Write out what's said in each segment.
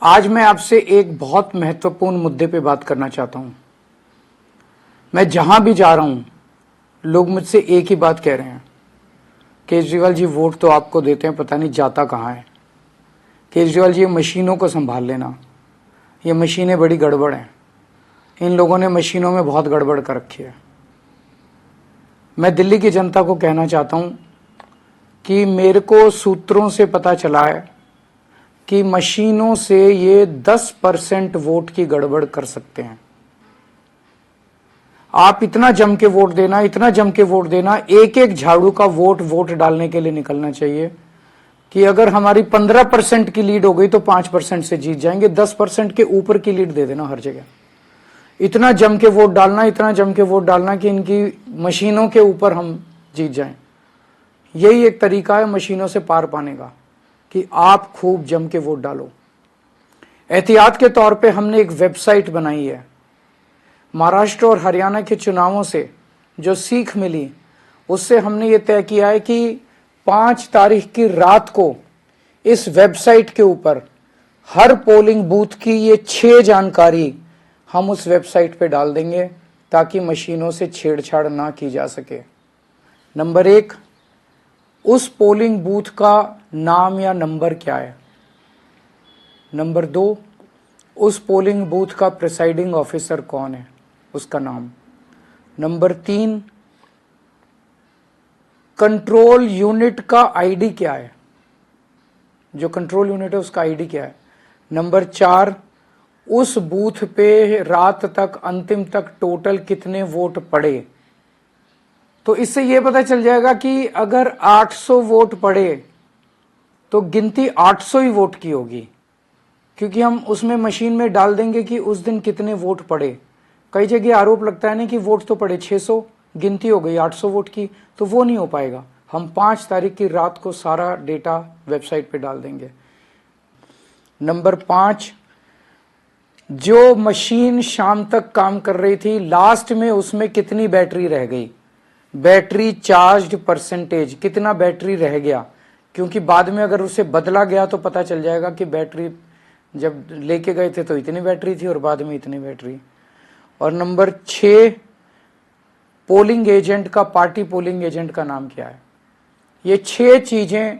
आज मैं आपसे एक बहुत महत्वपूर्ण मुद्दे पे बात करना चाहता हूं। मैं जहां भी जा रहा हूं, लोग मुझसे एक ही बात कह रहे हैं, केजरीवाल जी वोट तो आपको देते हैं, पता नहीं जाता कहां है। केजरीवाल जी ये मशीनों को संभाल लेना, ये मशीनें बड़ी गड़बड़ हैं, इन लोगों ने मशीनों में बहुत गड़बड़ कर रखी है। मैं दिल्ली की जनता को कहना चाहता हूं कि मेरे को सूत्रों से पता चला है कि मशीनों से ये 10% वोट की गड़बड़ कर सकते हैं। आप इतना जम के वोट देना, इतना जम के वोट देना, एक एक झाड़ू का वोट डालने के लिए निकलना चाहिए कि अगर हमारी 15% की लीड हो गई तो 5% से जीत जाएंगे। 10% के ऊपर की लीड दे देना हर जगह। इतना जम के वोट डालना, इतना जम के वोट डालना कि इनकी मशीनों के ऊपर हम जीत जाएं। यही एक तरीका है मशीनों से पार पाने का कि आप खूब जम के वोट डालो। एहतियात के तौर पे हमने एक वेबसाइट बनाई है। महाराष्ट्र और हरियाणा के चुनावों से जो सीख मिली, उससे हमने ये तय किया है कि 5 तारीख की रात को इस वेबसाइट के ऊपर हर पोलिंग बूथ की ये 6 जानकारी हम उस वेबसाइट पे डाल देंगे ताकि मशीनों से छेड़छाड़ ना की जा सके। नंबर 1, उस पोलिंग बूथ का नाम या नंबर क्या है। नंबर 2, उस पोलिंग बूथ का प्रिसाइडिंग ऑफिसर कौन है, उसका नाम। नंबर 3, कंट्रोल यूनिट का आईडी क्या है, जो कंट्रोल यूनिट है उसका आईडी क्या है। नंबर 4, उस बूथ पे रात तक, अंतिम तक टोटल कितने वोट पड़े। तो इससे यह पता चल जाएगा कि अगर 800 वोट पड़े तो गिनती 800 ही वोट की होगी, क्योंकि हम उसमें मशीन में डाल देंगे कि उस दिन कितने वोट पड़े। कई जगह आरोप लगता है ना कि वोट तो पड़े 600, गिनती हो गई 800 वोट की, तो वो नहीं हो पाएगा। हम 5 तारीख की रात को सारा डेटा वेबसाइट पे डाल देंगे। नंबर 5, जो मशीन शाम तक काम कर रही थी, लास्ट में उसमें कितनी बैटरी रह गई, बैटरी चार्ज परसेंटेज, कितना बैटरी रह गया, क्योंकि बाद में अगर उसे बदला गया तो पता चल जाएगा कि बैटरी जब लेके गए थे तो इतनी बैटरी थी और बाद में इतनी बैटरी। और नंबर 6, पोलिंग एजेंट का, पार्टी पोलिंग एजेंट का नाम क्या है। ये 6 चीजें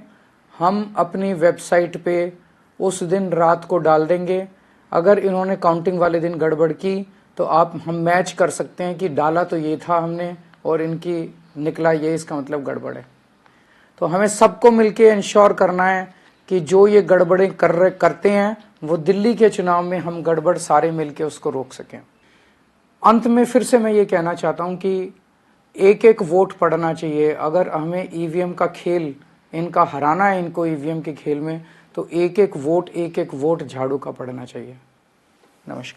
हम अपनी वेबसाइट पे उस दिन रात को डाल देंगे। अगर इन्होंने काउंटिंग वाले दिन गड़बड़ की तो हम मैच कर सकते हैं कि डाला तो ये था हमने और इनकी निकला ये, इसका मतलब गड़बड़ है। तो हमें सबको मिलके इंश्योर करना है कि जो ये गड़बड़ें करते हैं वो दिल्ली के चुनाव में हम गड़बड़ सारे मिलके उसको रोक सकें। अंत में फिर से मैं ये कहना चाहता हूं कि एक एक वोट पड़ना चाहिए। अगर हमें ईवीएम का खेल, इनका हराना है इनको ईवीएम के खेल में, तो एक एक वोट झाड़ू का पड़ना चाहिए। नमस्कार।